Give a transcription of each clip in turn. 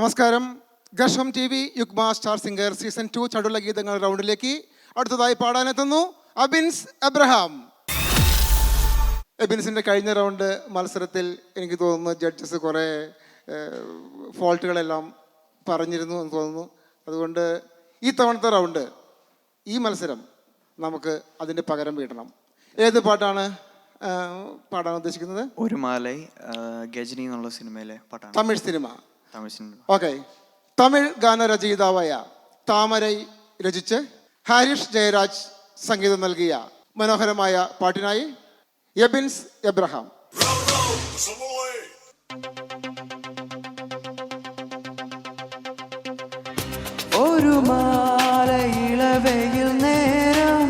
നമസ്കാരം. ഗർഷം T V യുഗ്മ സ്റ്റാർ സിംഗർ സീസൺ 2 ചടുല ഗീതങ്ങൾ റൗണ്ടിലേക്ക് അടുത്തതായി പാടാനെത്തുന്നു അബിൻസ് എബ്രഹാം. എബിൻസിൻ്റെ കഴിഞ്ഞ റൗണ്ട് മത്സരത്തിൽ എനിക്ക് തോന്നുന്നു ജഡ്ജസ് കുറേ ഫോൾട്ടുകളെല്ലാം പറഞ്ഞിരുന്നു എന്ന് തോന്നുന്നു. അതുകൊണ്ട് ഈ തവണത്തെ റൗണ്ട് ഈ മത്സരം നമുക്ക് അതിൻ്റെ പകരം വീട്ടണം. ഏത് പാട്ടാണ് പാടാൻ ഉദ്ദേശിക്കുന്നത്? ഒരു മാലൈ ഗജനി എന്നുള്ള സിനിമയിലെ പാട്ടാണ്. തമിഴ് സിനിമ. ഓക്കെ. തമിഴ് ഗാനരചയിതാവായ താമരൈ രചിച്ച് ഹാരിഷ് ജയരാജ് സംഗീതം നൽകിയ മനോഹരമായ പാട്ടിനായി എബിൻസ് എബ്രഹാം. ഒരു മാലയിളവയിൽ നേരം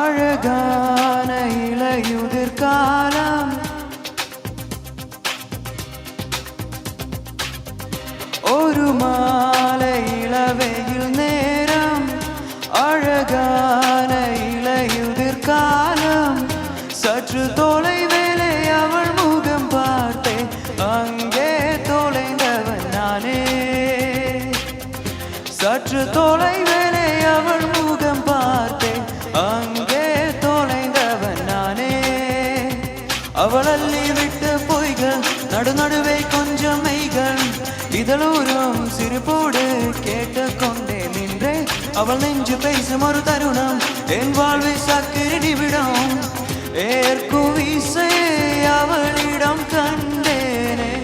അഴകാന ഇളയുതിർ കാലം ഒരു മാലയിളവയിൽ നേരം அழகான இளையுதிர் காலம் சற்று தொலைவேளை அவள் முகம் பார்த்தேன் அங்கே தொலைந்தவன் நானே சற்று தொலைவேளை அவள் முகம் பார்த்தேன் அங்கே தொலைந்தவன் நானே அவள் அள்ளி விட்ட பொய்கள் நடுநடுவே கொஞ்சம் மெய்கள் இதழூரும் சிரிப்போடு கேட்டுக்கொண்டே நின்றேன் அவள் நெஞ்சு பேசும் ஒரு தருணம் என் வாழ்வை சக்கரை நிமிடம் ஏற்கும் வீசை அவளிடம் கண்டேனே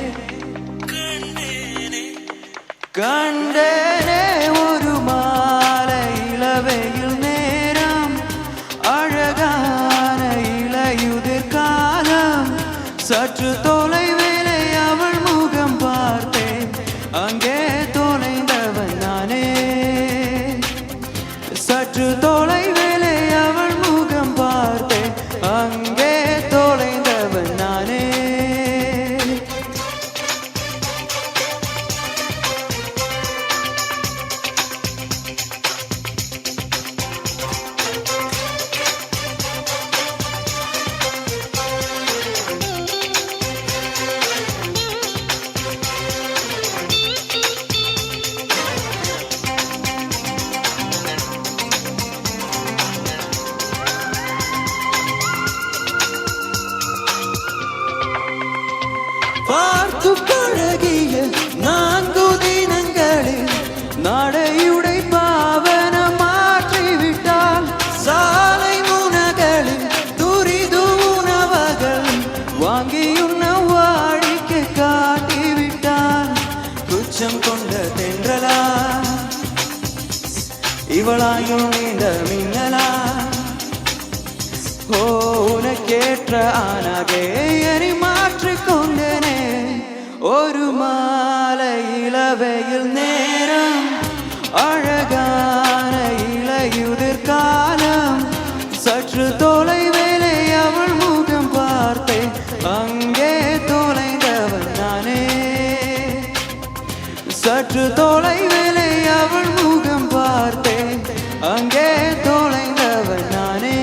கண்டேனே ஒரு மாலை இளவெயில் நேரம் அழகான இளையுதிர் காலம் சற்று தொலைவேளை அவள் முகம் பார்த்தேன் அங்கே தொலைந்தவன் நானே சற்று தொலைவேளை அவள் முகம் பார்த்தேன் அங்கே தொலைந்தவன் நானே பார்த்து பழகிய 4 தினங்களில் நடையுடை பாவனம் மாற்றிவிட்டால் சாலை முனகளில் துரிது உணவகள் வாங்கியுண்ண வாடிக்கை காட்டிவிட்டால் குச்சம் கொண்ட தென்றலா இவளாயும் நீண்ட மின்னலா ஓ உனக்கேற்ற ஆனாகே எரி மாற்றிக்கொண்டேனே ஒரு மாலை இளவெயில் நேரம் அழகான இளையுதிர் காலம் சற்று தொலைவேளை அவள் முகம் பார்த்தேன் அங்கே தொலைந்தவன் நானே சற்று தொலைவேளை அவள் முகம் பார்த்தேன் அங்கே தொலைந்தவன் நானே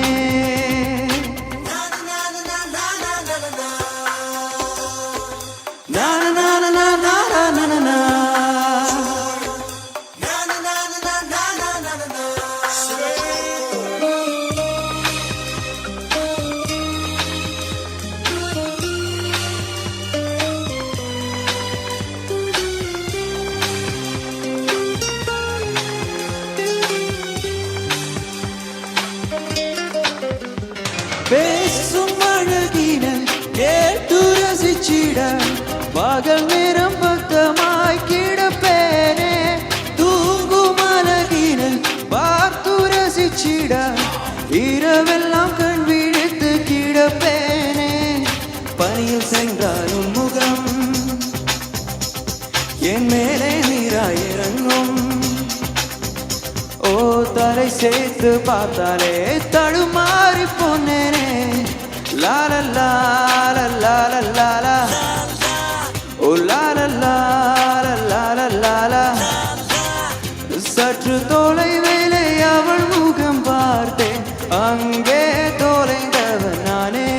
பேசும் அழகினல் கேட்டு ரசிச்சிட பகல் நேரம் பக்கமாய் கிடப்பேனே தூங்கும் அழகினல் பார்த்து ரசிச்சிட இரவெல்லாம் கண் விழித்து கிடப்பேனே பனியில் சென்றால் உன் முகம் என் மேலே நீராய் இறங்கும் ஓ தலை சேர்த்து பார்த்தாலே தடுமாறி போனேனே லாலல்லா லாலல்லா ஓ லாலல்லா லாலல்லா சற்று தொலைவேளை அவள் முகம் பார்த்தேன் அங்கே தொலைந்தவன் நானே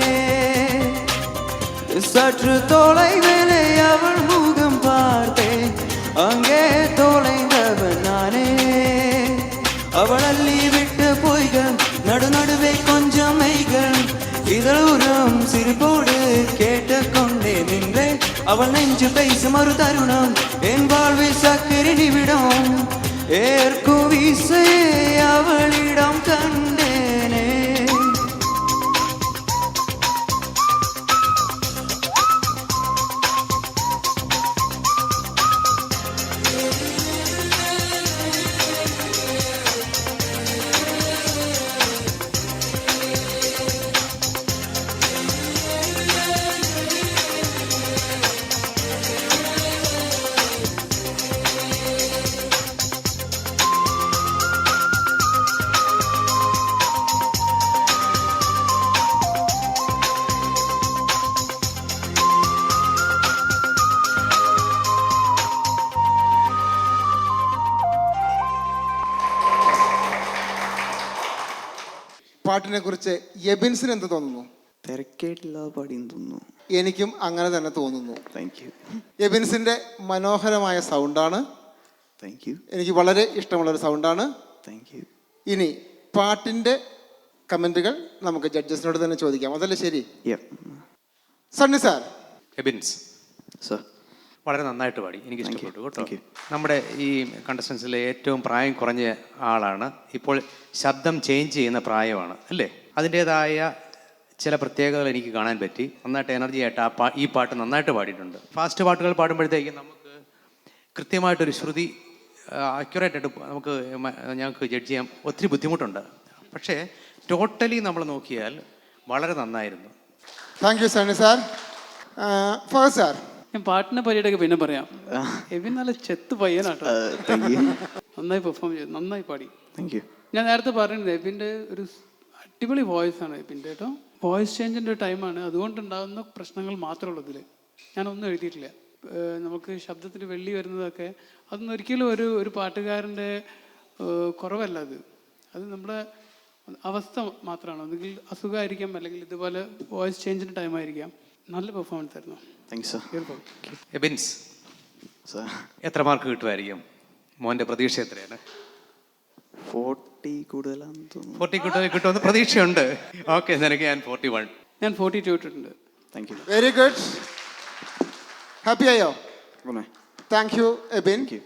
சற்று தொலைவேளை அவள் முகம் பார்த்தேன் அங்கே தள்ளிவிட்ட பொய்கள் நடுநடுவே கொஞ்சம் மெய்கள் இதழூரம் சிரிப்போடு கேட்டுக்கொண்டே நின்றேன் அவள் நெஞ்சு பேசும் ஒரு தருணம் என் வாழ்வில் சக்கரை நிமிடம் ஏற்கும் வீசை அவளிடம் கண்டேனே. പാട്ടിനെ കുറിച്ച് എബിൻസിന് എന്ത് തോന്നുന്നു? തിരക്കേട്ടില്ല പാടിയെന്ന് തോന്നുന്നു. എനിക്കും അങ്ങനെ തന്നെ തോന്നുന്നു. Thank you. എബിൻസിൻ്റെ മനോഹരമായ സൗണ്ടാണ്. Thank you. എനിക്ക് വളരെ ഇഷ്ടമുള്ളൊരു സൗണ്ടാണ്. Thank you. ഇനി പാട്ടിൻ്റെ കമൻറ്റുകൾ നമുക്ക് ജഡ്ജസിനോട് തന്നെ ചോദിക്കാം, അതല്ലേ ശരി? സണ്ണി സാർ. എബിൻസ് സർ വളരെ നന്നായിട്ട് പാടി, എനിക്ക് Thank you. ഇഷ്ടപ്പെട്ടു കേട്ടോ. Thank you. നമ്മുടെ ഈ കണ്ടസ്റ്റൻസിലെ ഏറ്റവും പ്രായം കുറഞ്ഞ ആളാണ്. ഇപ്പോൾ ശബ്ദം ചേഞ്ച് ചെയ്യുന്ന പ്രായമാണ് അല്ലേ? അതിൻ്റേതായ ചില പ്രത്യേകതകൾ എനിക്ക് കാണാൻ പറ്റി. നന്നായിട്ട് എനർജി ആയിട്ട് ഈ പാട്ട് നന്നായിട്ട് പാടിയിട്ടുണ്ട്. ഫാസ്റ്റ് പാട്ടുകൾ പാടുമ്പോഴത്തേക്കും നമുക്ക് കൃത്യമായിട്ടൊരു ശ്രുതി അക്യുറേറ്റ് ആയിട്ട് ഞങ്ങൾക്ക് ജഡ്ജ് ചെയ്യാൻ ഒത്തിരി ബുദ്ധിമുട്ടുണ്ട്. പക്ഷേ ടോട്ടലി നമ്മൾ നോക്കിയാൽ വളരെ നന്നായിരുന്നു. Thank you Sunny sir. Fahad sir. ഞാൻ പാട്ടിനെ പറ്റിയിട്ടൊക്കെ പിന്നെ പറയാം. എബിൻ നല്ല ചെത്ത് പയ്യനാട്ടോ. നന്നായി പെർഫോം ചെയ്തു, നന്നായി പാടി. Thank you. ഞാൻ നേരത്തെ പറഞ്ഞത് എബിൻ്റെ ഒരു അടിപൊളി വോയിസ് ആണ് എബിൻ്റെ കേട്ടോ. വോയിസ് ചേഞ്ചിൻ്റെ ടൈമാണ്, അതുകൊണ്ടുണ്ടാകുന്ന പ്രശ്നങ്ങൾ മാത്രമേ ഉള്ളൂ ഇതിൽ. ഞാനൊന്നും എഴുതിയിട്ടില്ല. നമുക്ക് ശബ്ദത്തിൽ വെള്ളി വരുന്നതൊക്കെ അതൊന്നും ഒരിക്കലും ഒരു പാട്ടുകാരൻ്റെ കുറവല്ല. അത് നമ്മുടെ അവസ്ഥ മാത്രമാണ്. ഒന്നുകിൽ അസുഖമായിരിക്കാം, അല്ലെങ്കിൽ ഇതുപോലെ വോയിസ് ചേഞ്ചിൻ്റെ ടൈമായിരിക്കാം. നല്ല പെർഫോമൻസ് ആയിരുന്നു. Thank you sir. എബിൻസ് സർ എത്ര മാർക്ക് കിട്ടുമായിരിക്കും? മോൻ്റെ പ്രതീക്ഷ എത്രയാണ്? 40 കൂടുതലാണെന്ന് തോന്നുന്നു. 40 കിട്ടുമെന്ന് പ്രതീക്ഷയുണ്ട്. ഓക്കെ, നിനക്ക് ഞാൻ 41. ഞാൻ 42 ഇട്ടിട്ടുണ്ട്. Thank you. Very good. Happy ആയോ? ഗുണേ. Thank you Abin. Thank U.